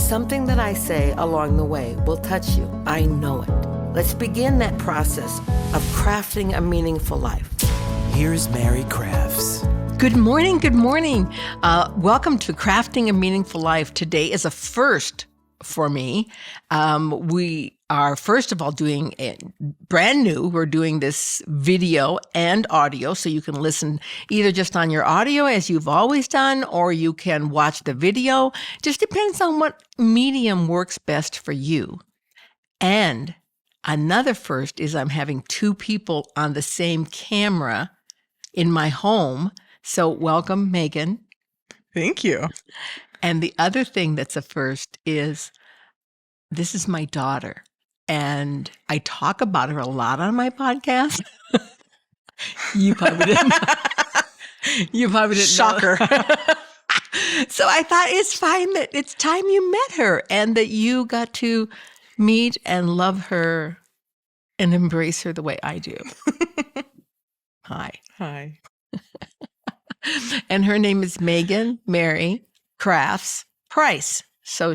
something that I say along the way will touch you. I know it. Let's begin that process of crafting a meaningful life. Here's Mary Crafts. Good morning. Good morning. Welcome to Crafting a Meaningful Life. Today is a first for me. We are, first of all, doing it brand new. We're doing this video and audio, so you can listen either just on your audio as you've always done, or you can watch the video. Just depends on what medium works best for you. And another first is I'm having two people on the same camera in my home. So welcome, Meagan. Thank you. And the other thing that's a first is this is my daughter. And I talk about her a lot on my podcast. You probably didn't. You probably didn't. Shocker. So I thought it's fine that it's time you met her and that you got to meet and love her and embrace her the way I do. Hi. Hi. And her name is Meagan Mary Crafts Price. So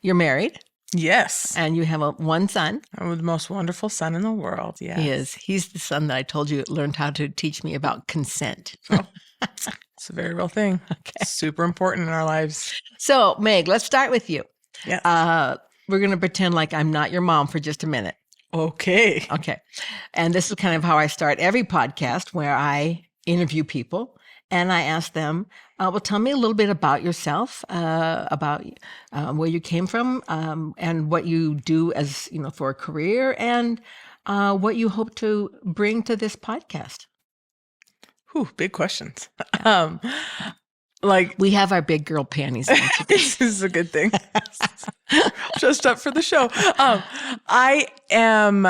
you're married. Yes. And you have one son. I'm the most wonderful son in the world. Yes. He is. He's the son that I told you learned how to teach me about consent. Oh, it's a very real thing. Okay. Super important in our lives. So, Meg, let's start with you. Yeah. We're going to pretend like I'm not your mom for just a minute. Okay. Okay. And this is kind of how I start every podcast, where I interview people and I ask them, well, tell me a little bit about yourself, about where you came from, and what you do as, for a career, and what you hope to bring to this podcast. Whew, big questions. Yeah. We have our big girl panties on today. This is a good thing. Just up for the show. I am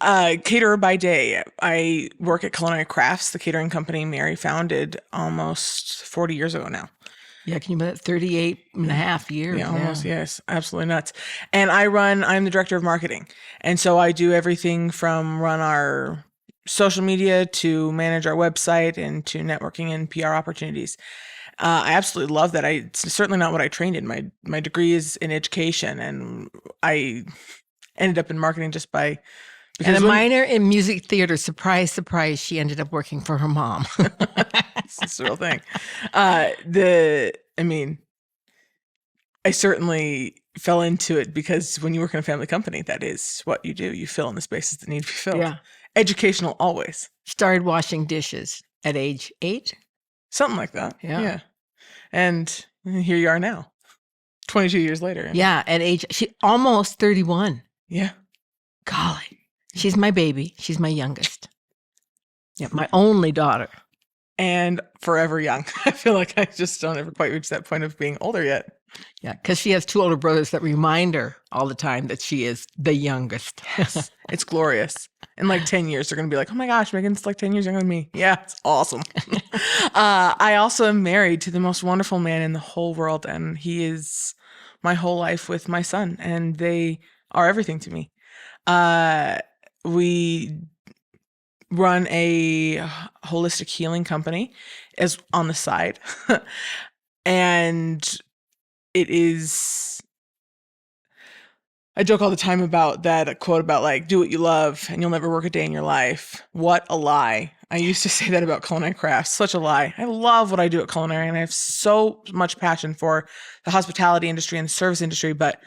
a caterer by day. I work at Culinary Crafts, the catering company Mary founded almost 40 years ago now. Yeah, can you believe that? 38 and a half years. Yeah, almost, yes. Absolutely nuts. And I'm the director of marketing. And so I do everything from run our social media to manage our website and to networking and PR opportunities. I absolutely love that. It's certainly not what I trained in. My degree is in education, and I ended up in marketing just by... And a minor in music theater. Surprise, surprise, she ended up working for her mom. It's a real thing. I certainly fell into it because when you work in a family company, that is what you do. You fill in the spaces that need to be filled. Yeah. Educational always. Started washing dishes at age 8? Something like that. Yeah. And here you are now, 22 years later. Yeah, she almost 31. Yeah. Golly. She's my baby. She's my youngest. Yeah, my only daughter. And forever young. I feel like I just don't ever quite reach that point of being older yet. Yeah, because she has two older brothers that remind her all the time that she is the youngest. Yes, it's glorious. In like 10 years, they're going to be like, oh my gosh, Meagan's like 10 years younger than me. Yeah, it's awesome. I also am married to the most wonderful man in the whole world, and he is my whole life with my son, and they are everything to me. We run a holistic healing company as on the side. And it is, I joke all the time about that quote about like, do what you love and you'll never work a day in your life. What a lie. I used to say that about Culinary Crafts. Such a lie. I love what I do at Culinary, and I have so much passion for the hospitality industry and the service industry, but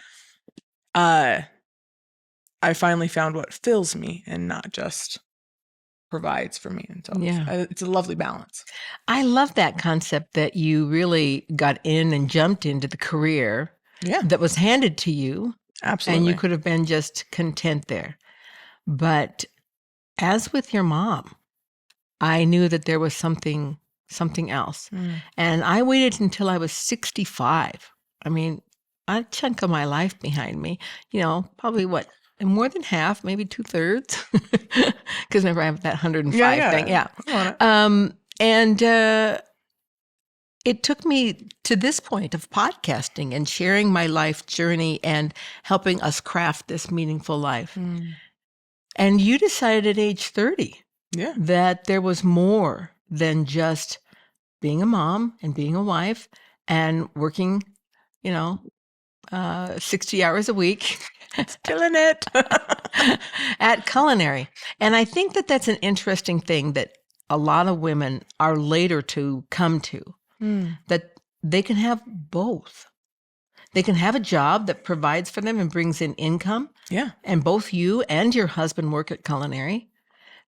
I finally found what fills me and not just provides for me. And so it's a lovely balance. I love that concept that you really got in and jumped into the career that was handed to you. Absolutely. And you could have been just content there. But as with your mom, I knew that there was something else. And I waited until I was 65. I mean, a chunk of my life behind me, probably more than half, maybe 2/3, because remember I have that 105 thing. Yeah. And it took me to this point of podcasting and sharing my life journey and helping us craft this meaningful life. And you decided at age 30 that there was more than just being a mom and being a wife and working, 60 hours a week Killing it. at Culinary. And I think that that's an interesting thing that a lot of women are later to come to, that they can have both. They can have a job that provides for them and brings in income. Yeah. And both you and your husband work at Culinary.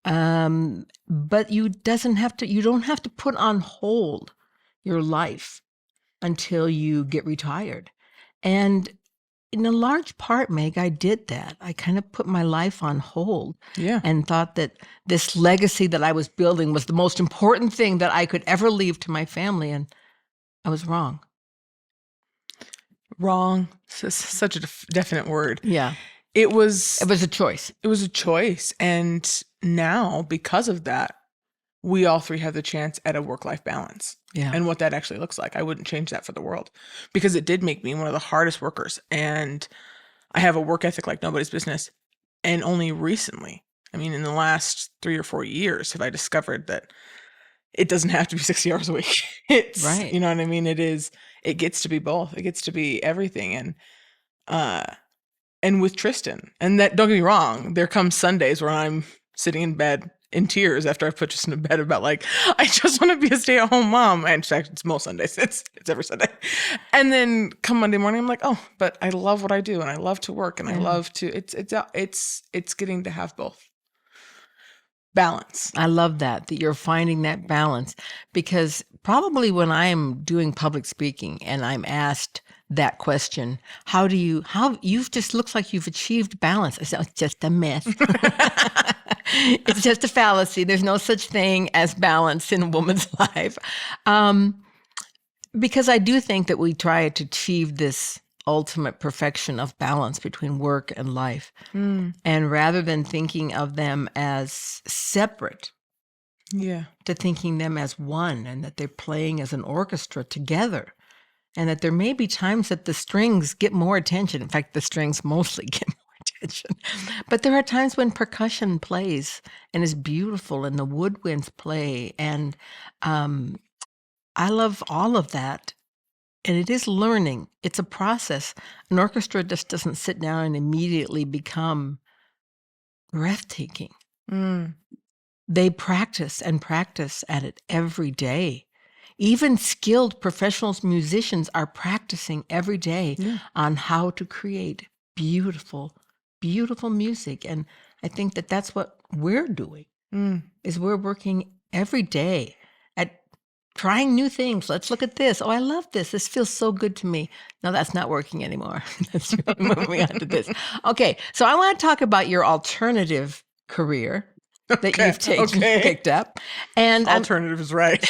But you don't have to put on hold your life until you get retired. And in a large part, Meg, I did that. I kind of put my life on hold and thought that this legacy that I was building was the most important thing that I could ever leave to my family. And I was wrong. Wrong. Such a definite word. Yeah. It was a choice. It was a choice. And now, because of that, we all three have the chance at a work-life balance. Yeah. And what that actually looks like. I wouldn't change that for the world, because it did make me one of the hardest workers. And I have a work ethic like nobody's business. And only recently, I mean, in the last 3 or 4 years, have I discovered that it doesn't have to be 60 hours a week. It's, right. You know what I mean? It gets to be both. It gets to be everything. And with Tristan, and that, don't get me wrong, there come Sundays where I'm sitting in bed in tears after I've put Tristan in bed about like, I just want to be a stay-at-home mom. And in fact, it's most Sundays. It's every Sunday. And then come Monday morning, I'm like, oh, but I love what I do, and I love to work, and I love to. It's getting to have both. Balance. I love that you're finding that balance, because probably when I'm doing public speaking and I'm asked that question, how you've just looks like you've achieved balance. I say, it's just a myth. It's just a fallacy. There's no such thing as balance in a woman's life. Because I do think that we try to achieve this ultimate perfection of balance between work and life. And rather than thinking of them as separate, to thinking them as one, and that they're playing as an orchestra together, and that there may be times that the strings get more attention. In fact, the strings mostly get more attention. But there are times when percussion plays and is beautiful, and the woodwinds play. And I love all of that. And it is learning. It's a process. An orchestra just doesn't sit down and immediately become breathtaking. They practice and practice at it every day. Even skilled professional musicians are practicing every day on how to create beautiful, beautiful music. And I think that that's what we're doing, is we're working every day at trying new things. Let's look at this. Oh, I love this. This feels so good to me. No, that's not working anymore. Let's moving on to this. Okay, so I want to talk about your alternative career that you've picked up. And alternative is right.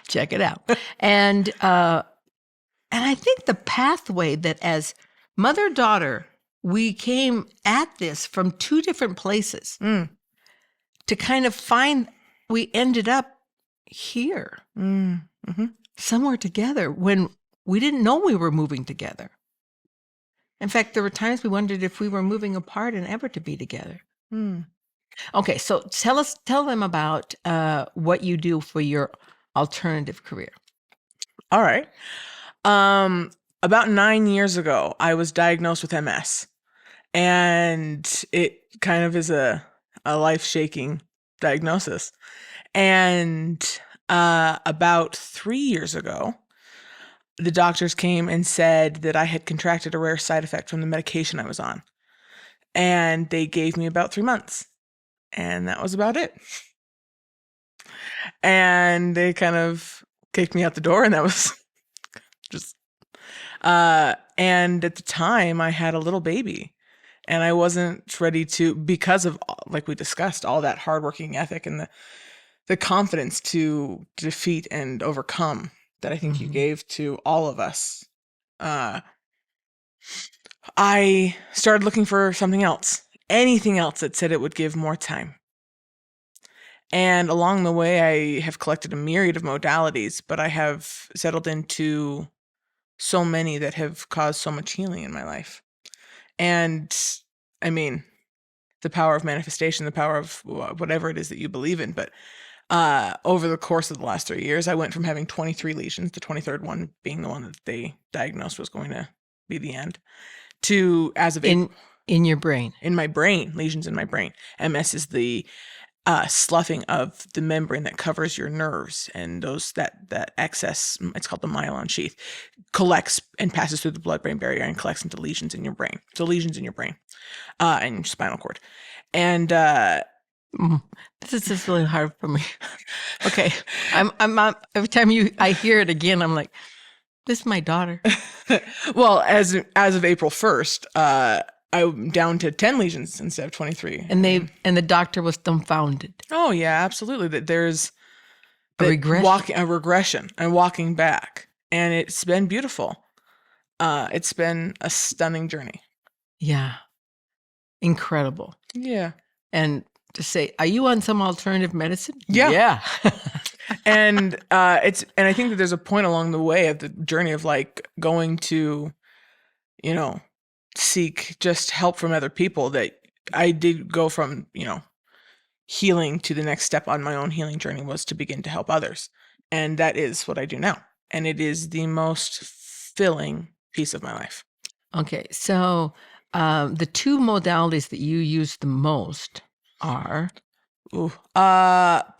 Check it out. And I think the pathway that as mother-daughter, we came at this from two different places to kind of find, we ended up here, somewhere together when we didn't know we were moving together. In fact, there were times we wondered if we were moving apart and ever to be together. Okay, so tell them about what you do for your alternative career. All right. About 9 years ago, I was diagnosed with MS, and it kind of is a life-shaking diagnosis. And about 3 years ago, the doctors came and said that I had contracted a rare side effect from the medication I was on. And they gave me about 3 months. And that was about it. And they kind of kicked me out the door, and that was just... and at the time, I had a little baby. And I wasn't ready to, because of, like we discussed, all that hardworking ethic and the confidence to defeat and overcome that I think you gave to all of us. I started looking for something else, anything else that said it would give more time. And along the way, I have collected a myriad of modalities, but I have settled into so many that have caused so much healing in my life. And I mean, the power of manifestation, the power of whatever it is that you believe in. But over the course of the last 3 years, I went from having 23 lesions, the 23rd one being the one that they diagnosed was going to be the end, to as of in your brain. in my brain, lesions in my brain. MS is the sloughing of the membrane that covers your nerves, and that excess, it's called the myelin sheath, collects and passes through the blood-brain barrier and collects into lesions in your brain. So lesions in your brain and your spinal cord. And this is just really hard for me. Okay, I'm every time I hear it again, I'm like, this is my daughter. well, as of April 1st, I'm down to 10 lesions instead of 23. And the doctor was dumbfounded. Oh yeah, absolutely. That there's A regression. a regression and walking back, and it's been beautiful. It's been a stunning journey. Yeah. Incredible. Yeah. And to say, are you on some alternative medicine? Yeah. Yeah. And and I think that there's a point along the way of the journey of like going to, seek just help from other people, that I did go from, healing to the next step on my own healing journey was to begin to help others. And that is what I do now. And it is the most filling piece of my life. Okay. So the two modalities that you use the most are?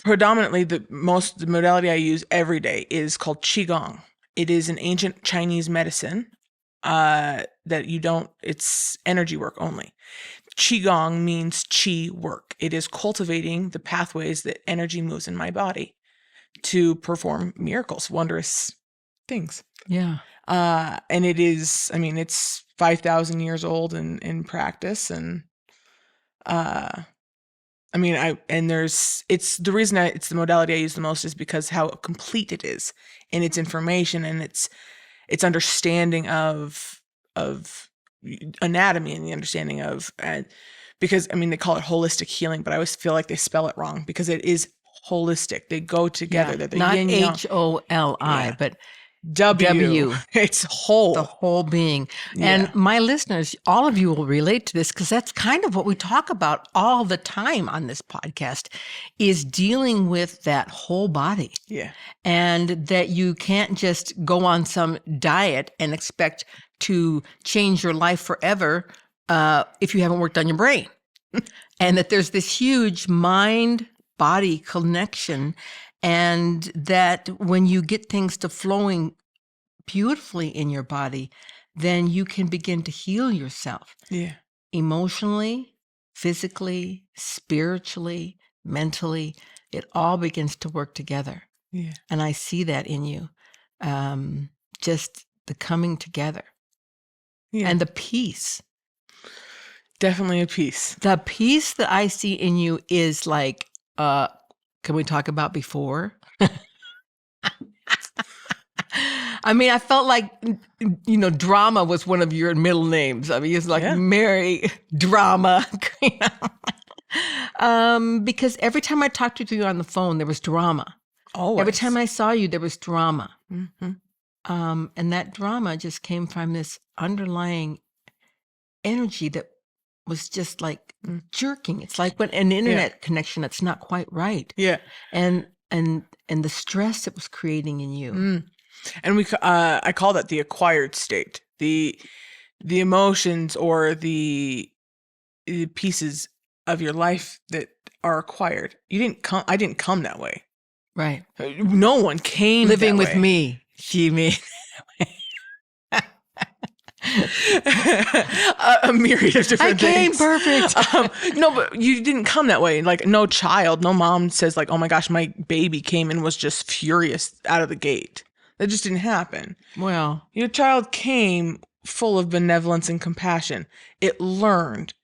Predominantly the modality I use every day is called Qigong. It is an ancient Chinese medicine it's energy work only. Qigong means qi work. It is cultivating the pathways that energy moves in my body to perform miracles, wondrous things. Yeah. And it is, it's 5,000 years old in practice. And, it's the reason it's the modality I use the most is because how complete it is in its information and its understanding of anatomy and the understanding of, because they call it holistic healing, but I always feel like they spell it wrong because it is holistic. They go together. Yeah. They're the Not yin yang. HOLI, but W. It's whole. the whole being. Yeah. And my listeners, all of you will relate to this because that's kind of what we talk about all the time on this podcast, is dealing with that whole body. Yeah. And that you can't just go on some diet and expect to change your life forever if you haven't worked on your brain. And that there's this huge mind-body connection, and that when you get things to flowing beautifully in your body, then you can begin to heal yourself. Yeah. Emotionally, physically, spiritually, mentally. It all begins to work together. Yeah. And I see that in you. Just the coming together. Yeah. And the peace. Definitely a piece. The peace that I see in you is like, can we talk about before? I felt like, Drama was one of your middle names. It's like Mary Drama. Because every time I talked to you on the phone, there was drama. Always. Every time I saw you, there was drama. Mm-hmm. And that drama just came from this underlying energy that was just like jerking. It's like when an internet connection that's not quite right. Yeah. And the stress it was creating in you. Mm. And I call that the acquired state. The emotions or the pieces of your life that are acquired. I didn't come that way. Right. No one came living that with way. me. She, me. A myriad of different things. Perfect. No, but you didn't come that way. Like no mom says like, oh my gosh, my baby came and was just furious out of the gate. That just didn't happen. Well, Your child came full of benevolence and compassion. It learned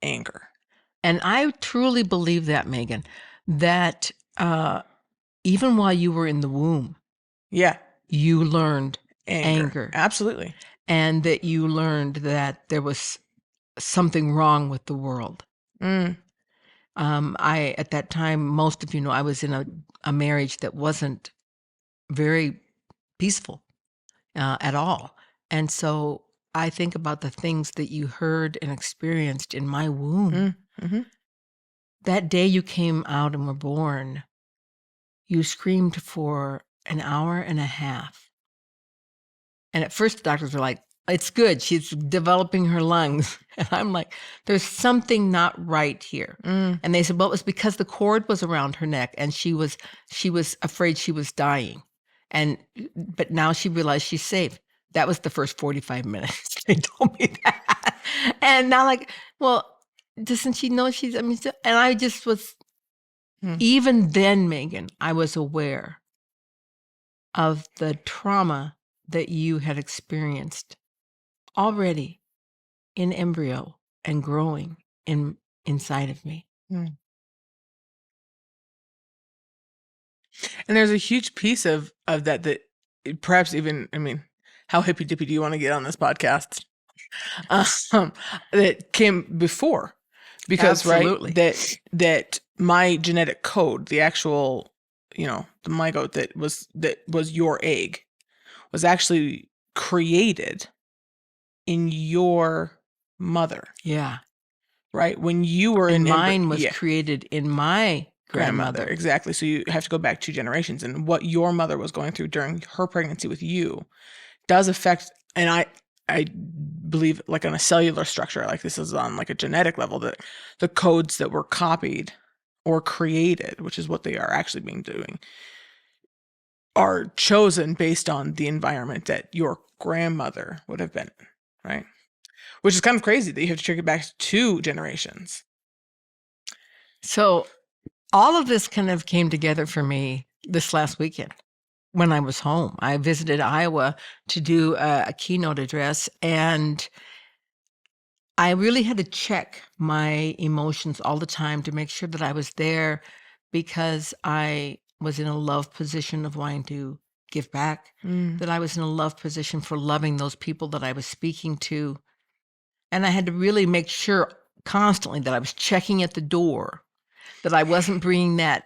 anger. and I truly believe that, Meagan, that even while you were in the womb, Yeah. you learned anger. Absolutely. And that you learned that there was something wrong with the world. Mm. At that time, most of you know, I was in a marriage that wasn't very peaceful at all. And so I think about the things that you heard and experienced in my womb. Mm-hmm. That day you came out and were born, you screamed for an hour and a half. And at first the doctors were like, it's good. She's developing her lungs. And I'm like, there's something not right here. Mm. And they said, well, it was because the cord was around her neck and she was afraid she was dying. But now she realized she's safe. That was the first 45 minutes. They told me that. And now like, well, doesn't she know and I just was, even then, Meagan, I was aware of the trauma that you had experienced already in embryo and growing inside of me. Mm. And there's a huge piece of that perhaps even, I mean, how hippy dippy do you want to get on this podcast? That came before, because Absolutely. right, that my genetic code, the actual, the mygote that was your egg, was actually created in your mother, Yeah. right? When you were And in mine was created in my grandmother. Exactly. So you have to go back 2 generations, and what your mother was going through during her pregnancy with you does affect, and I believe like on a cellular structure, like this is on like a genetic level, that the codes that were copied or created, which is what they are actually being doing, are chosen based on the environment that your grandmother would have been in, right? Which is kind of crazy that you have to track it back 2 generations. So all of this kind of came together for me this last weekend when I was home. I visited Iowa to do a keynote address, and I really had to check my emotions all the time to make sure that I was there, because I was in a love position of wanting to give back, that I was in a love position for loving those people that I was speaking to. And I had to really make sure constantly that I was checking at the door, that I wasn't bringing that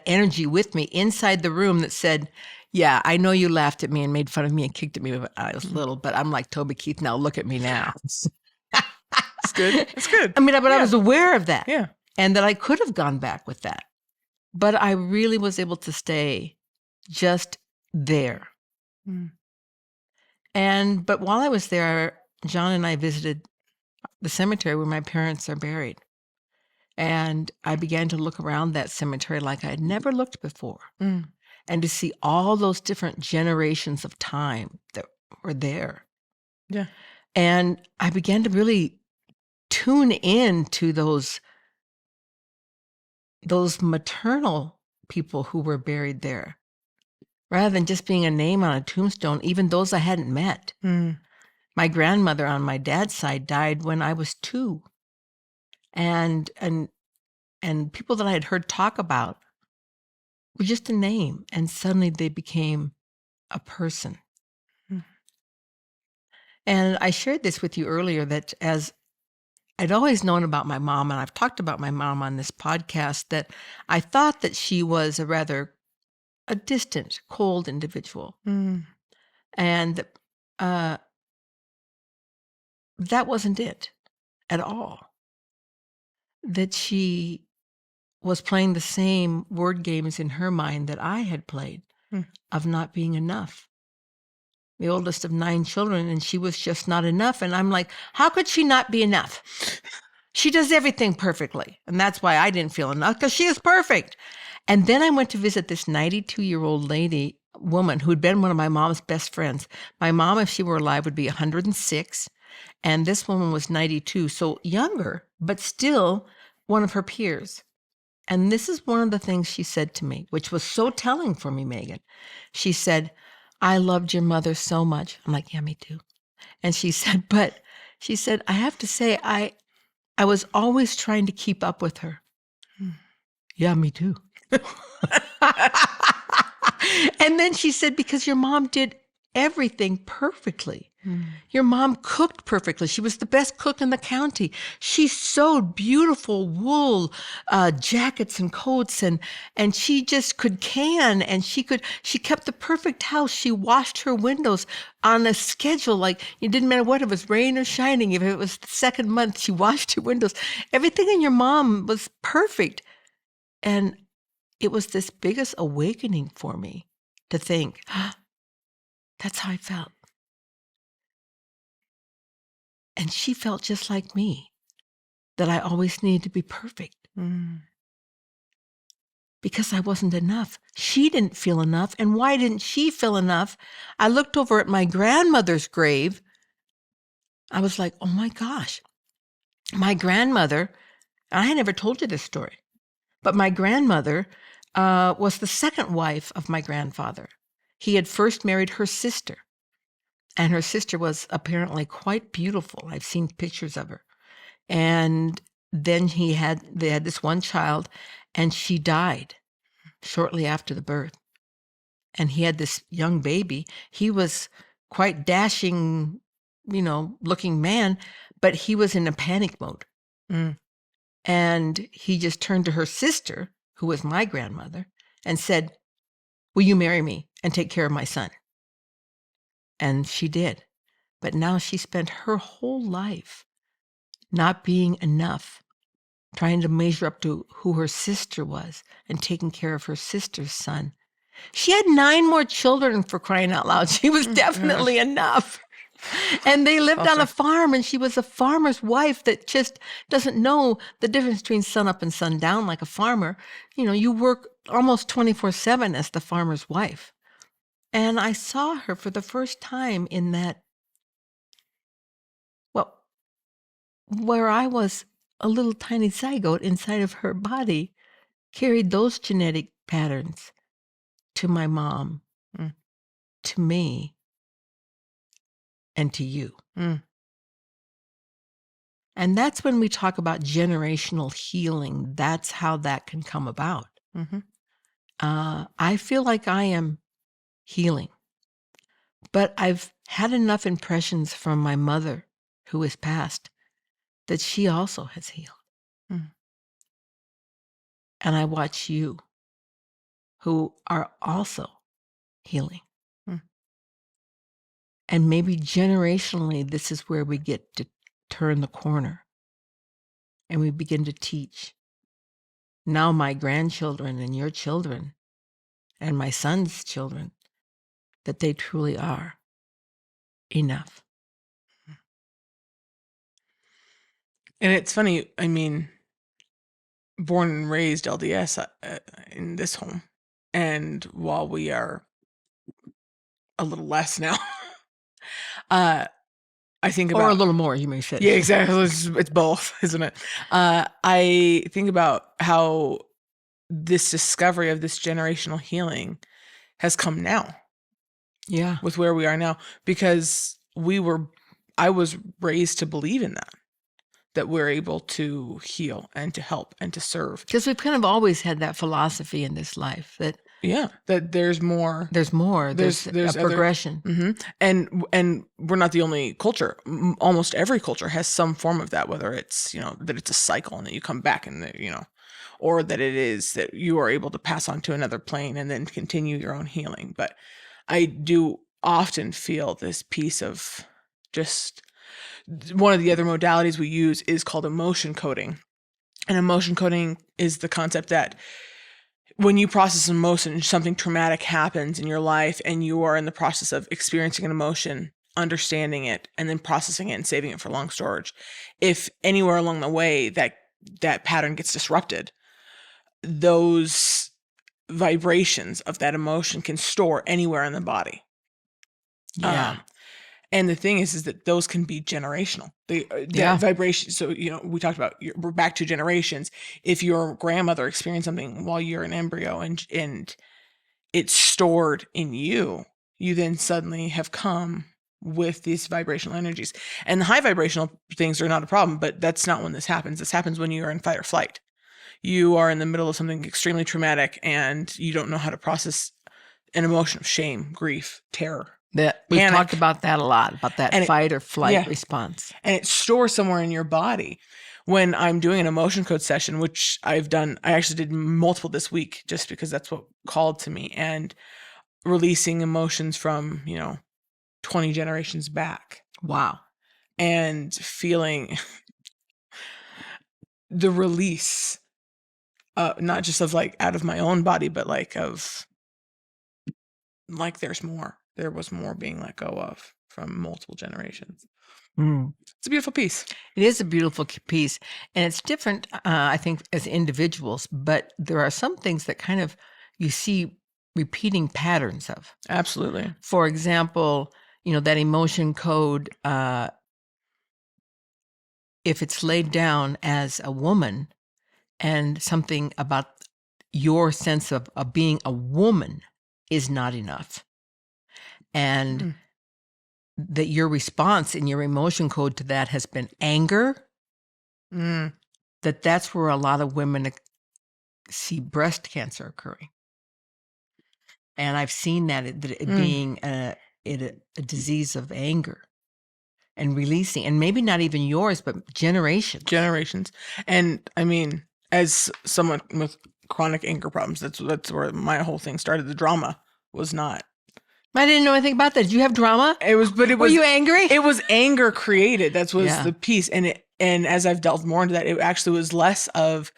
energy with me inside the room that said, yeah, I know you laughed at me and made fun of me and kicked at me when I was little, but I'm like Toby Keith now. Look at me now. It's good. It's good. I mean, but I was aware of that. Yeah. And that I could have gone back with that. But I really was able to stay just there. But while I was there, John and I visited the cemetery where my parents are buried. And I began to look around that cemetery like I had never looked before. And to see all those different generations of time that were there. Yeah. And I began to really tune in to those maternal people who were buried there, rather than just being a name on a tombstone, even those I hadn't met. My grandmother on my dad's side died when I was 2. And people that I had heard talk about were just a name, and suddenly they became a person. And I shared this with you earlier, that as I'd always known about my mom, and I've talked about my mom on this podcast, that I thought that she was a distant, cold individual. And that wasn't it at all. That she was playing the same word games in her mind that I had played, of not being enough. The oldest of 9 children, and she was just not enough. And I'm like, how could she not be enough? She does everything perfectly. And that's why I didn't feel enough, because she is perfect. And then I went to visit this 92-year-old woman who'd been one of my mom's best friends. My mom, if she were alive, would be 106. And this woman was 92. So younger, but still one of her peers. And this is one of the things she said to me, which was so telling for me, Meagan. She said, I loved your mother so much. I'm like, yeah, me too. And she said, I have to say, I was always trying to keep up with her. Yeah, me too. And then she said, because your mom did everything perfectly. Your mom cooked perfectly. She was the best cook in the county. She sewed beautiful wool jackets and coats, and she just could can, and she kept the perfect house. She washed her windows on a schedule. Like, it didn't matter what, it was rain or shining. If it was the second month, she washed her windows. Everything in your mom was perfect. And it was this biggest awakening for me to think, that's how I felt. And she felt just like me, that I always needed to be perfect because I wasn't enough. She didn't feel enough. And why didn't she feel enough? I looked over at my grandmother's grave. I was like, oh my gosh, my grandmother, and I never told you this story, but my grandmother was the second wife of my grandfather. He had first married her sister, and her sister was apparently quite beautiful. I've seen pictures of her. And then they had this one child, and she died shortly after the birth. And he had this young baby. He was quite dashing, looking man, but he was in a panic mode. And he just turned to her sister, who was my grandmother, and said, will you marry me and take care of my son? And she did. But now she spent her whole life not being enough, trying to measure up to who her sister was and taking care of her sister's son. She had 9 more children, for crying out loud. She was definitely enough. And they lived on a farm, and she was a farmer's wife that just doesn't know the difference between sun up and sun down like a farmer. You work almost 24/7 as the farmer's wife. And I saw her for the first time in that, where I was a little tiny zygote inside of her body, carried those genetic patterns to my mom, to me, and to you. And that's when we talk about generational healing. That's how that can come about. I feel like I am healing, but I've had enough impressions from my mother, who is passed, that she also has healed. And I watch you, who are also healing. And maybe generationally, this is where we get to turn the corner and we begin to teach. Now my grandchildren and your children and my son's children, that they truly are enough. And it's funny, I mean, born and raised LDS in this home. And while we are a little less now, I think about... Or a little more, you may say. Yeah, exactly. It's both, isn't it? I think about how this discovery of this generational healing has come now. Yeah. With where we are now, because I was raised to believe in that we're able to heal and to help and to serve. Because we've kind of always had that philosophy in this life that that there's more. There's more. There's a progression. And we're not the only culture. Almost every culture has some form of that, whether it's, that it's a cycle and that you come back and or that it is that you are able to pass on to another plane and then continue your own healing. But I do often feel this piece of just... One of the other modalities we use is called emotion coding. And emotion coding is the concept that when you process an emotion, something traumatic happens in your life and you are in the process of experiencing an emotion, understanding it, and then processing it and saving it for long storage. If anywhere along the way that pattern gets disrupted, those vibrations of that emotion can store anywhere in the body. Yeah. And the thing is that those can be generational. That vibration. So, we talked about, we're back to generations. If your grandmother experienced something while you're an embryo and it's stored in you, you then suddenly have come with these vibrational energies. And the high vibrational things are not a problem, but that's not when this happens. This happens when you are in fight or flight. You are in the middle of something extremely traumatic and you don't know how to process an emotion of shame, grief, terror. We've talked about that a lot, about that fight or flight response. And it stores somewhere in your body. When I'm doing an emotion code session, which I've done, I actually did multiple this week just because that's what called to me, and releasing emotions from, 20 generations back. Wow. And feeling the release, not just of out of my own body, but there's more. There was more being let go of from multiple generations. Mm. It's a beautiful piece. It is a beautiful piece, and it's different, I think, as individuals, but there are some things that kind of you see repeating patterns of. Absolutely. For example, that emotion code, if it's laid down as a woman and something about your sense of being a woman is not enough, and Mm. that your response in your emotion code to that has been anger, Mm. that's where a lot of women see breast cancer occurring. And I've seen that it being a disease of anger and releasing, and maybe not even yours, but generations. And I mean, as someone with chronic anger problems, that's where my whole thing started. The drama was not. I didn't know anything about that. Did you have drama? Were you angry? It was anger created. That was Yeah. the piece. And as I've delved more into that, it actually was less of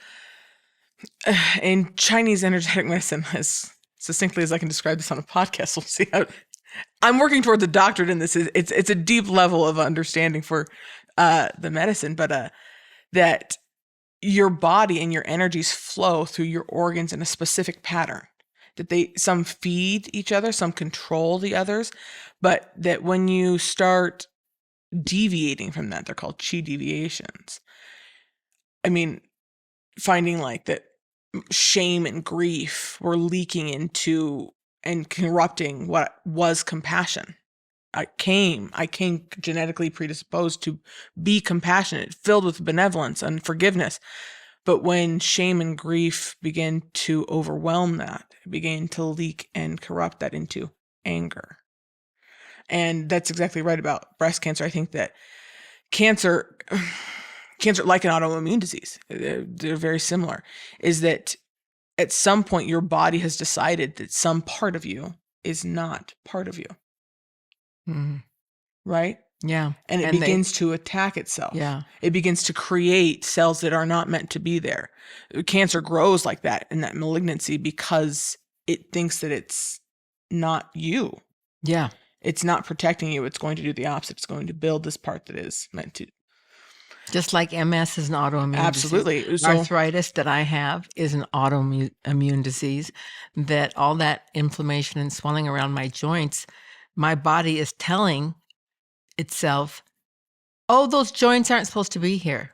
in Chinese energetic medicine, as succinctly as I can describe this on a podcast. We'll see how I'm working towards a doctorate in this. It's a deep level of understanding for the medicine, but that your body and your energies flow through your organs in a specific pattern. That some feed each other, some control the others, but that when you start deviating from that, they're called chi deviations. I mean, finding like that shame and grief were leaking into and corrupting what was compassion. I came genetically predisposed to be compassionate, filled with benevolence and forgiveness. But when shame and grief began to overwhelm that, it began to leak and corrupt that into anger. And that's exactly right about breast cancer. I think that cancer, like an autoimmune disease, they're very similar, is that at some point your body has decided that some part of you is not part of you. Mhm. Right? Yeah. And it begins to attack itself. Yeah. It begins to create cells that are not meant to be there. Cancer grows like that in that malignancy because it thinks that it's not you. Yeah. It's not protecting you. It's going to do the opposite. It's going to build this part that is meant to. Just like MS is an autoimmune Absolutely. disease. So- Arthritis that I have is an autoimmune disease, that all that inflammation and swelling around my joints, my body is telling itself, oh, those joints aren't supposed to be here.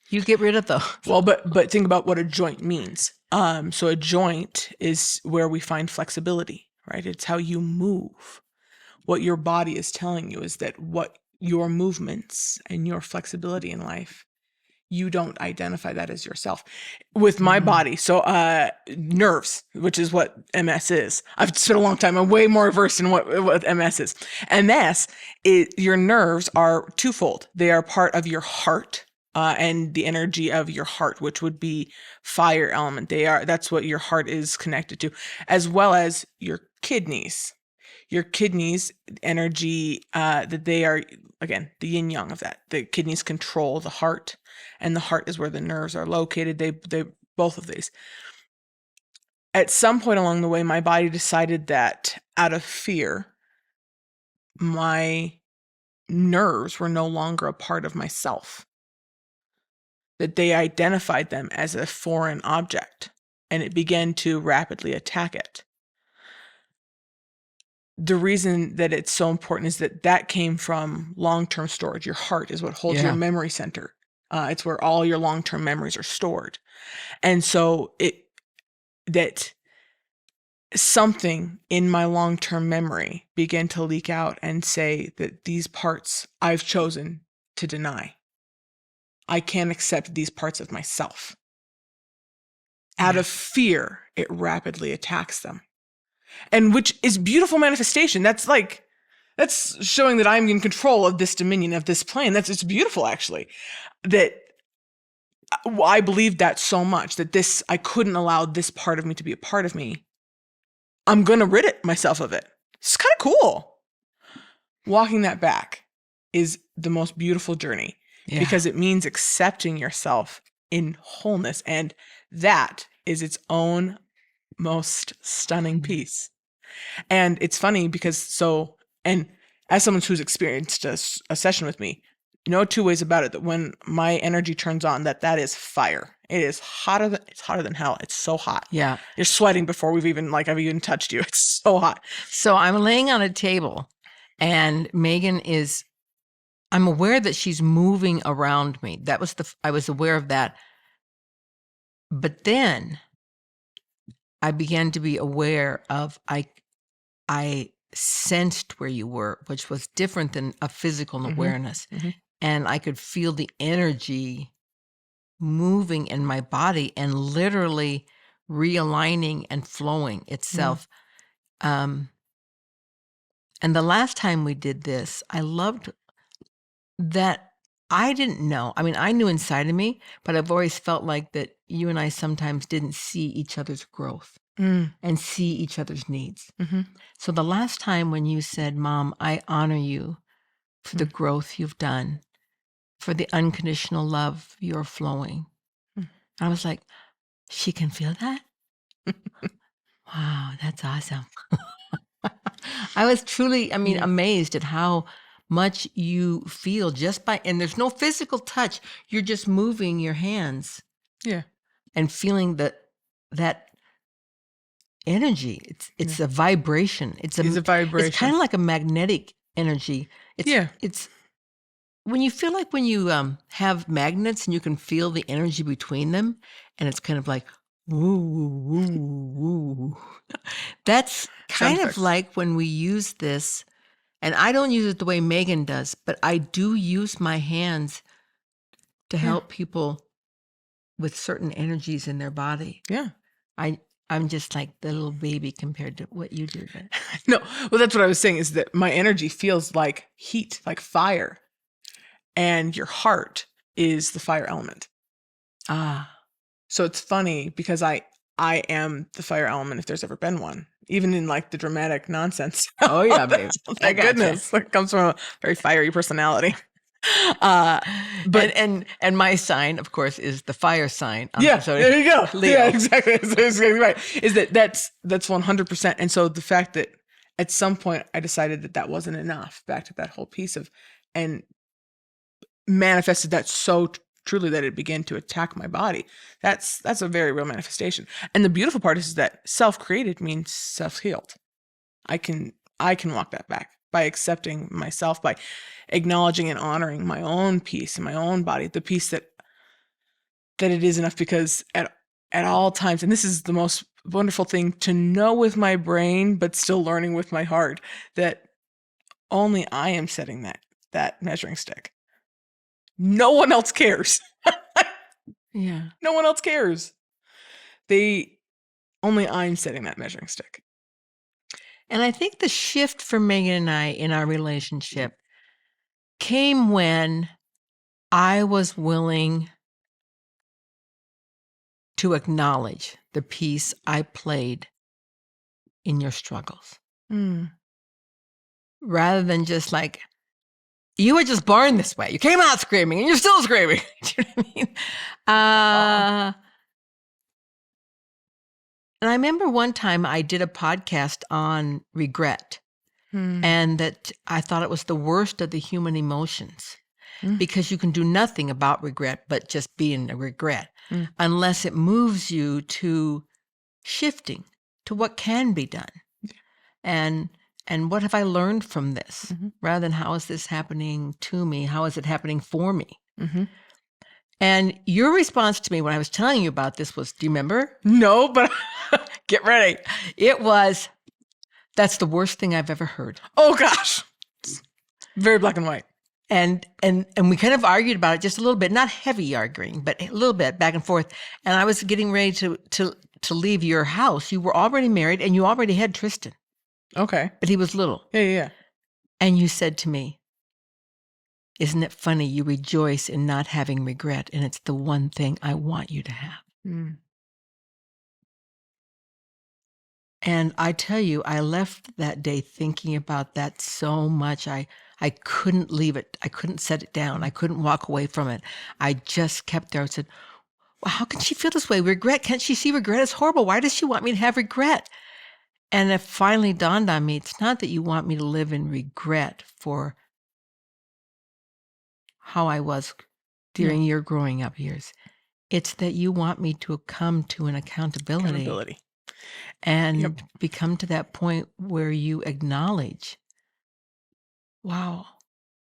You get rid of those. Well, but think about what a joint means. So a joint is where we find flexibility, right? It's how you move. What your body is telling you is that what your movements and your flexibility in life, you don't identify that as yourself. With my body, so nerves, which is what MS is. I've spent a long time. I'm way more versed in what MS is. MS, your nerves are twofold. They are part of your heart and the energy of your heart, which would be fire element. That's what your heart is connected to, as well as your kidneys. Your kidneys energy, that they are, again, the yin yang of that. The kidneys control the heart, and the heart is where the nerves are located. They both of these. At some point along the way, my body decided that out of fear, my nerves were no longer a part of myself. That they identified them as a foreign object, and it began to rapidly attack it. The reason that it's so important is that came from long-term storage. Your heart is what holds your memory center. It's where all your long-term memories are stored. And so that something in my long-term memory began to leak out and say that these parts I've chosen to deny. I can't accept these parts of myself. Out of fear, it rapidly attacks them. And which is beautiful manifestation. That's showing that I'm in control of this dominion, of this plane. It's beautiful, actually. That I believed that so much that I couldn't allow this part of me to be a part of me. I'm going to rid myself of it. It's kind of cool. Walking that back is the most beautiful journey because it means accepting yourself in wholeness. And that is its own most stunning piece. And it's funny because and as someone who's experienced a session with me, no two ways about it that when my energy turns on, that is fire. It is it's hotter than hell. It's so hot. Yeah. You're sweating before I've even touched you. It's so hot. So I'm laying on a table and I'm aware that she's moving around me. I was aware of that. But then I began to be aware of, I sensed where you were, which was different than a physical awareness. Mm-hmm. And I could feel the energy moving in my body and literally realigning and flowing itself. And the last time we did this, I loved that I didn't know. I mean, I knew inside of me, but I've always felt like that you and I sometimes didn't see each other's growth and see each other's needs. Mm-hmm. So the last time when you said, Mom, I honor you for the growth you've done, for the unconditional love you're flowing. I was like, she can feel that? Wow, that's awesome. I was truly, amazed at how much you feel and there's no physical touch. You're just moving your hands. Yeah. And feeling that energy. It's a vibration. It's a vibration. It's kind of like a magnetic energy. It's when you feel like when you have magnets and you can feel the energy between them, and it's kind of like woo woo woo. That's kind of like when we use this, and I don't use it the way Meagan does, but I do use my hands to help people with certain energies in their body. Yeah. I'm just like the little baby compared to what you do. No, well, that's what I was saying is that my energy feels like heat, like fire. And your heart is the fire element. Ah. So it's funny because I am the fire element if there's ever been one, even in like the dramatic nonsense. Oh yeah, baby. Thank goodness. It comes from a very fiery personality. But and my sign, of course, is the fire sign. There you go. Leo. Yeah, exactly. That's exactly right. Is that's 100%. And so the fact that at some point I decided that wasn't enough, back to that whole piece of, and manifested that so truly that it began to attack my body. That's a very real manifestation. And the beautiful part is that self-created means self-healed. I can walk that back by accepting myself, by acknowledging and honoring my own peace in my own body, the peace that it is enough, because at all times, and this is the most wonderful thing to know with my brain, but still learning with my heart, that only I am setting that measuring stick. No one else cares. Yeah. No one else cares. Only I'm setting that measuring stick. And I think the shift for Meagan and I in our relationship came when I was willing to acknowledge the piece I played in your struggles. Rather than just like, you were just born this way. You came out screaming and you're still screaming. Do you know what I mean? And I remember one time I did a podcast on regret, and that I thought it was the worst of the human emotions, because you can do nothing about regret but just be in a regret unless it moves you to shifting to what can be done. And what have I learned from this? Rather than how is this happening to me? How is it happening for me? And your response to me when I was telling you about this was, do you remember? No, but get ready. It was, that's the worst thing I've ever heard. Oh gosh. Very black and white. And we kind of argued about it just a little bit, not heavy arguing, but a little bit back and forth. And I was getting ready to leave your house. You were already married and you already had Tristan. Okay. But he was little. Yeah. And you said to me, isn't it funny you rejoice in not having regret, and it's the one thing I want you to have? And I tell you, I left that day thinking about that so much. I couldn't leave it. I couldn't set it down. I couldn't walk away from it. I just kept there and said, well, how can she feel this way? Regret, can't she see regret is horrible? Why does she want me to have regret? And it finally dawned on me, it's not that you want me to live in regret for how I was during your growing up years. It's that you want me to come to an accountability. And become to that point where you acknowledge, wow,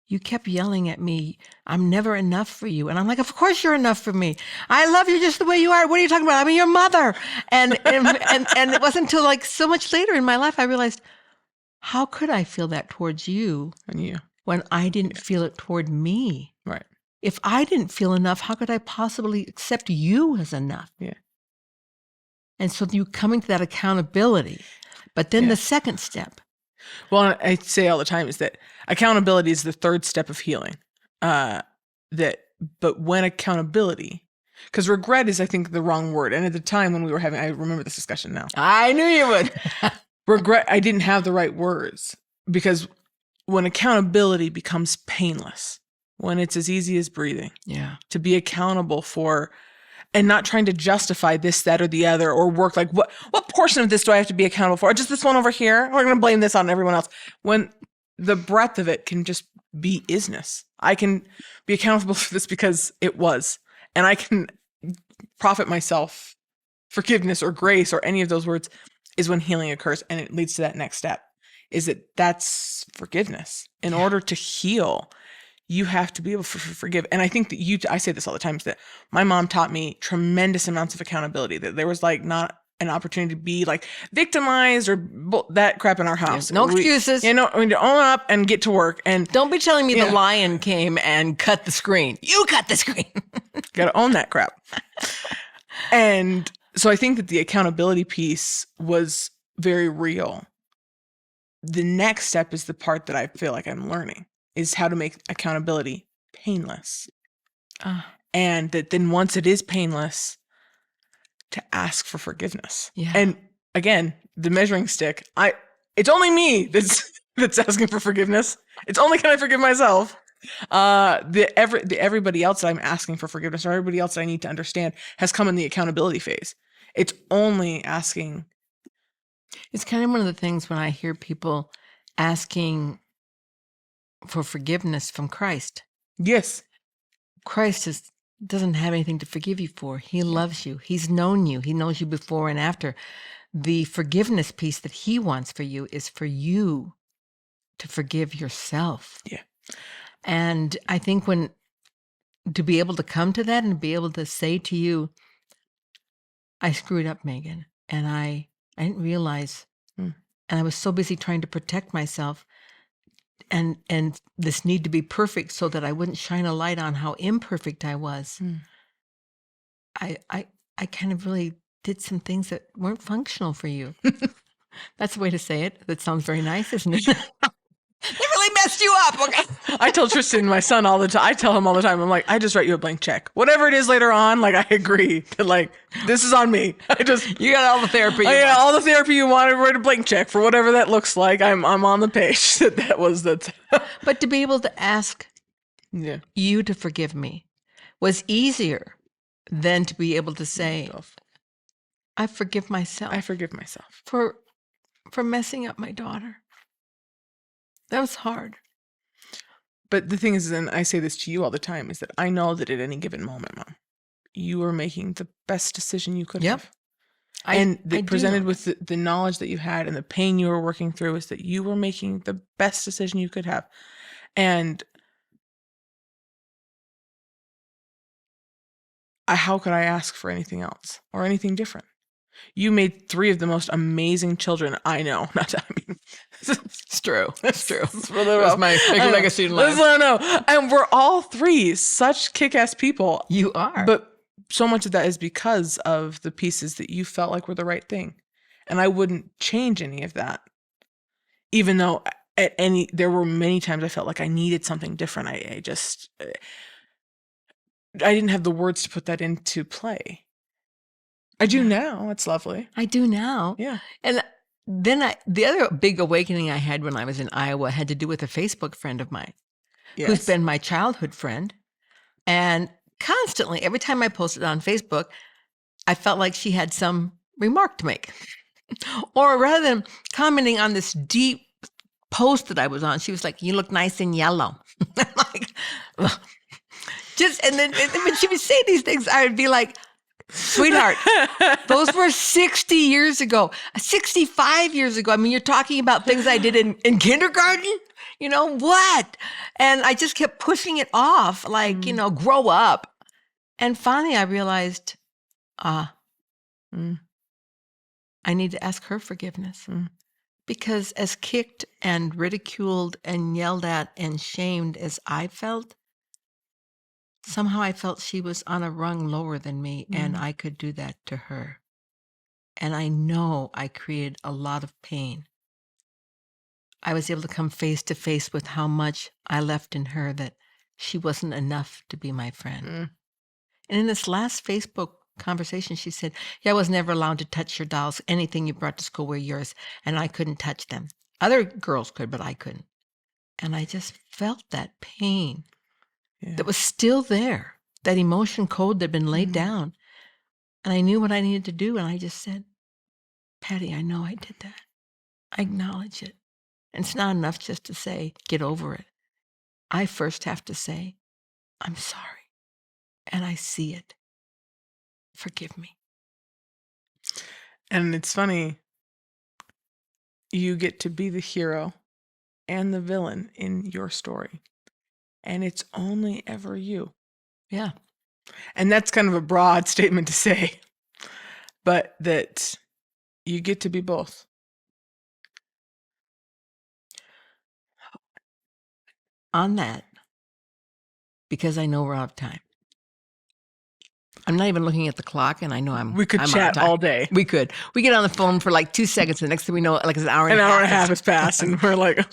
you kept yelling at me, I'm never enough for you. And I'm like, of course you're enough for me. I love you just the way you are. What are you talking about? I'm your mother. And it wasn't until like so much later in my life, I realized, how could I feel that towards you when I didn't feel it toward me? Right. If I didn't feel enough, how could I possibly accept you as enough? Yeah. And so you coming to that accountability. But then the second step. Well, I say all the time is that accountability is the third step of healing. But when accountability, because regret is, I think, the wrong word. And at the time when we were having, I remember this discussion now. I knew you would. Regret, I didn't have the right words, because when accountability becomes painless, when it's as easy as breathing, to be accountable for, and not trying to justify this, that, or the other, or work like, what portion of this do I have to be accountable for? Or just this one over here? We're going to blame this on everyone else. When the breadth of it can just be isness. I can be accountable for this because it was, and I can profit myself forgiveness or grace or any of those words is when healing occurs. And it leads to that next step, is that's forgiveness. In order to heal, you have to be able to forgive. And I think that I say this all the time, is that my mom taught me tremendous amounts of accountability, that there was like not an opportunity to be like victimized or that crap in our house. No excuses. We need to own up and get to work. And don't be telling me the lion came and cut the screen. You cut the screen. Got to own that crap. And so I think that the accountability piece was very real. The next step is the part that I feel like I'm learning, is how to make accountability painless. And that then once it is painless, to ask for forgiveness. Yeah. And again, the measuring stick, it's only me that's asking for forgiveness. It's only, can I forgive myself? Everybody else that I'm asking for forgiveness, or everybody else that I need to understand, has come in the accountability phase. It's only asking. It's kind of one of the things when I hear people asking for forgiveness from Christ. Yes. Christ doesn't have anything to forgive you for. He loves you. He's known you. He knows you before and after. The forgiveness piece that he wants for you is for you to forgive yourself. Yeah. And I think to be able to come to that and be able to say to you, I screwed up, Meagan, and I didn't realize, and I was so busy trying to protect myself and this need to be perfect so that I wouldn't shine a light on how imperfect I was. I kind of really did some things that weren't functional for you. That's the way to say it. That sounds very nice, isn't it? They really messed you up. Okay. I tell Tristan, my son, all the time. I tell him all the time. I'm like, I just write you a blank check. Whatever it is later on, like, I agree that, like, this is on me. You got all the therapy. All the therapy you wanted. Write a blank check for whatever that looks like. I'm on the page. That was that. But to be able to ask you to forgive me was easier than to be able to say, I forgive myself. I forgive myself for messing up my daughter. That was hard. But the thing is, and I say this to you all the time, is that I know that at any given moment, Mom, you are making the best decision you could have. And presented with the knowledge that you had and the pain you were working through, is that you were making the best decision you could have. And how could I ask for anything else or anything different? You made 3 of the most amazing children I know. It's true. It's true. That's my legacy in life. I know. And we're all 3 such kick-ass people. You are. But so much of that is because of the pieces that you felt like were the right thing. And I wouldn't change any of that. Even though there were many times I felt like I needed something different. I didn't have the words to put that into play. I do now. It's lovely. I do now. Yeah. And then the other big awakening I had when I was in Iowa had to do with a Facebook friend of mine, who's been my childhood friend. And constantly, every time I posted on Facebook, I felt like she had some remark to make. Or rather than commenting on this deep post that I was on, she was like, you look nice in yellow. I'm like, and then when she would say these things, I would be like, sweetheart, those were 60 years ago, 65 years ago. I mean, you're talking about things I did in kindergarten, you know, what? And I just kept pushing it off, like, you know, grow up. And finally I realized, I need to ask her forgiveness. Because as kicked and ridiculed and yelled at and shamed as I felt, somehow I felt she was on a rung lower than me, and I could do that to her. And I know I created a lot of pain. I was able to come face to face with how much I left in her, that she wasn't enough to be my friend. And in this last Facebook conversation, she said, yeah, I was never allowed to touch your dolls. Anything you brought to school were yours, and I couldn't touch them. Other girls could, but I couldn't. And I just felt that pain that was still there, that emotion code that had been laid down. And I knew what I needed to do, and I just said, Patty, I know I did that. I acknowledge it. And it's not enough just to say, get over it. I first have to say, I'm sorry. And I see it. Forgive me. And it's funny, you get to be the hero and the villain in your story. And it's only ever you. Yeah. And that's kind of a broad statement to say, but that you get to be both. On that, because I know we're out of time. I'm not even looking at the clock, and I know We could I'm out of chat time. all day. We could. We get on the phone for like 2 seconds. The next thing we know, like it's an hour An hour and a half has passed, and we're like, I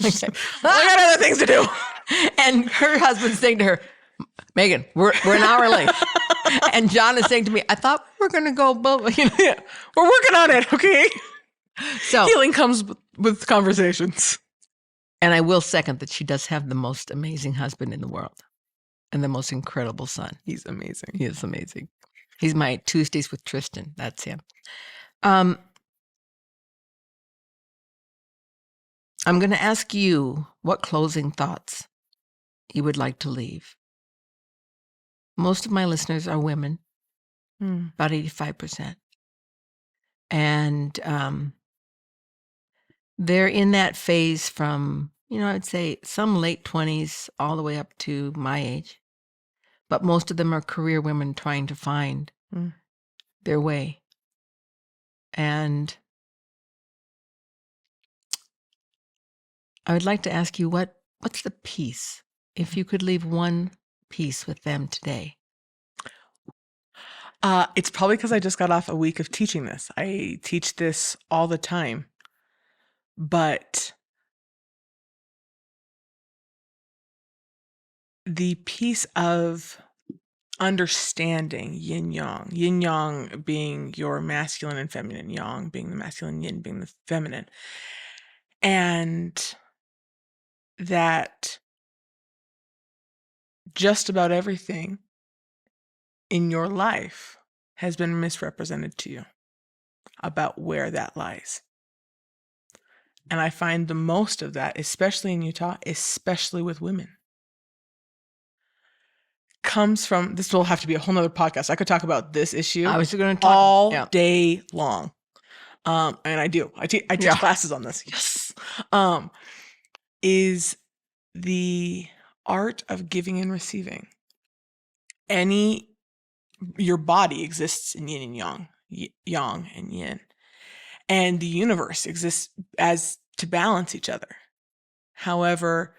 got other things to do. And her husband's saying to her, Meagan, we're an hour late. And John is saying to me, I thought we were going to go, you know. Yeah, we're working on it, okay? So Healing comes with conversations. And I will second that she does have the most amazing husband in the world and the most incredible son. He's amazing. He is amazing. He's my Tuesdays with Tristan. That's him. I'm going to ask you what closing thoughts you would like to leave. Most of my listeners are women, about 85%. And they're in that phase from, you know, I'd say some late 20s all the way up to my age. But most of them are career women trying to find their way. And I would like to ask you, what's the piece, if you could leave one piece with them today? It's probably because I just got off a week of teaching this. I teach this all the time. But the piece of understanding yin yang being your masculine and feminine, yang being the masculine, yin being the feminine, and that just about everything in your life has been misrepresented to you about where that lies. And I find the most of that, especially in Utah, especially with women, comes from, this will have to be a whole nother podcast. I could talk about this issue I was going to talk all day long. And I do. I teach classes on this. Yes. Is the art of giving and receiving. Your body exists in yin and yang and yin. And the universe exists as to balance each other. However,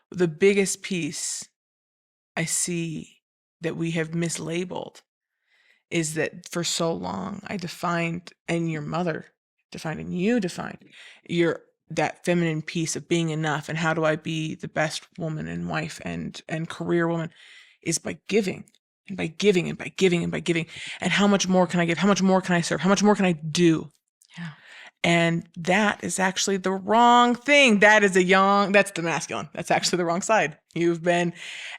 the biggest piece I see that we have mislabeled is that for so long I defined, and your mother defined, and you defined that feminine piece of being enough, and how do I be the best woman and wife and career woman, is by giving and by giving and by giving and by giving. And how much more can I give? How much more can I serve? How much more can I do? Yeah. And that is actually the wrong thing. That's the masculine. That's actually the wrong side. And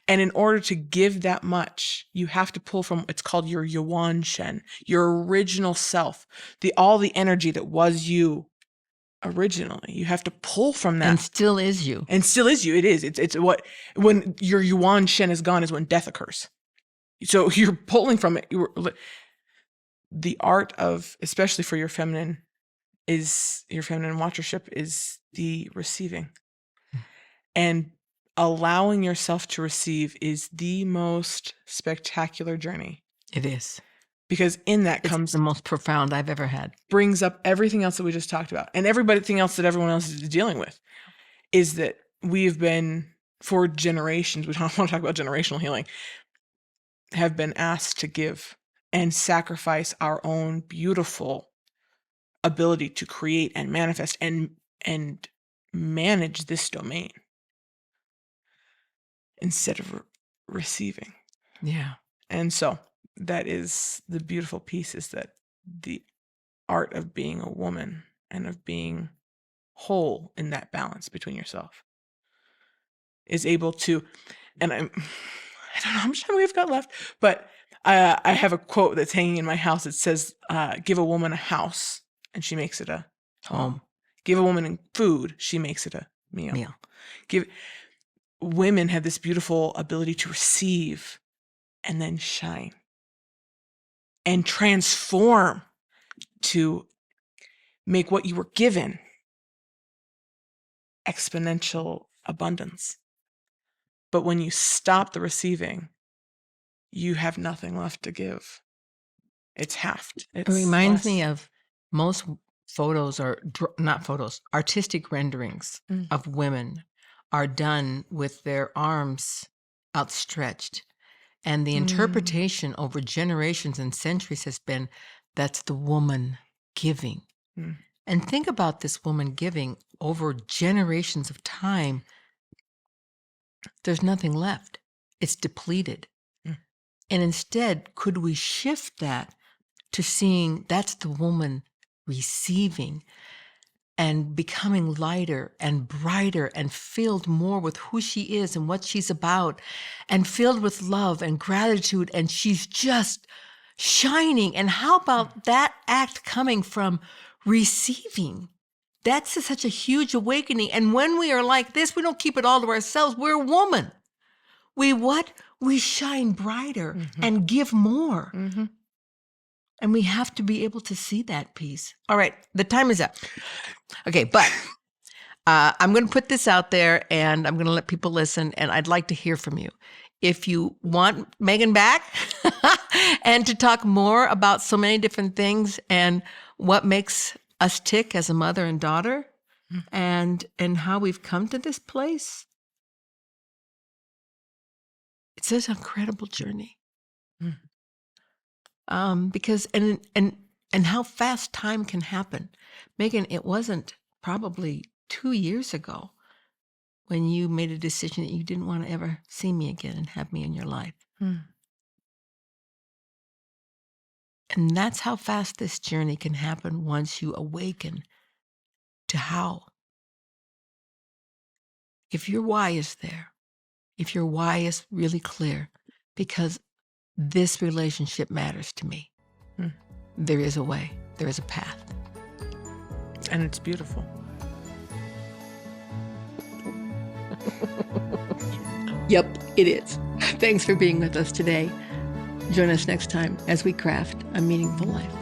in order to give that much, you have to pull from, it's called your yuan shen, your original self, all the energy that was you originally. You have to pull from that. And still is you. And still is you. It is. It's what, when your yuan shen is gone is when death occurs. So you're pulling from it. The art of, especially for your feminine watchership, is the receiving. And allowing yourself to receive is the most spectacular journey. It is. Because in that It's comes the most profound I've ever had. brings up everything else that we just talked about, and everything else that everyone else is dealing with, is that we've been, for generations, we don't want to talk about generational healing, have been asked to give and sacrifice our own beautiful ability to create and manifest and manage this domain instead of receiving. Yeah. And so that is the beautiful piece, is that the art of being a woman and of being whole in that balance between yourself is able to, and I don't know how much time we've got left, but I have a quote that's hanging in my house. It says, give a woman a house and she makes it a home. Give a woman food, she makes it a meal. Women have this beautiful ability to receive and then shine and transform to make what you were given exponential abundance. But when you stop the receiving, you have nothing left to give. It's halved. It reminds me of most photos, or not photos, artistic renderings of women are done with their arms outstretched. And the interpretation over generations and centuries has been, that's the woman giving. And think about this woman giving over generations of time. There's nothing left. It's depleted. And instead, could we shift that to seeing that's the woman receiving and becoming lighter and brighter and filled more with who she is and what she's about, and filled with love and gratitude, and she's just shining. And how about that act coming from receiving? That's such a huge awakening. And when we are like this, we don't keep it all to ourselves. We're a woman. We shine brighter and give more. And we have to be able to see that piece. All right, the time is up. Okay, but I'm going to put this out there, and I'm going to let people listen, and I'd like to hear from you. If you want Meagan back and to talk more about so many different things and what makes us tick as a mother and daughter, and how we've come to this place, it's such an incredible journey. Because and how fast time can happen. Meagan, it wasn't probably 2 years ago when you made a decision that you didn't want to ever see me again and have me in your life. And that's how fast this journey can happen once you awaken to how. If your why is there, if your why is really clear, because this relationship matters to me, there is a way, there is a path. And it's beautiful. Yep, it is. Thanks for being with us today. Join us next time as we craft a meaningful life.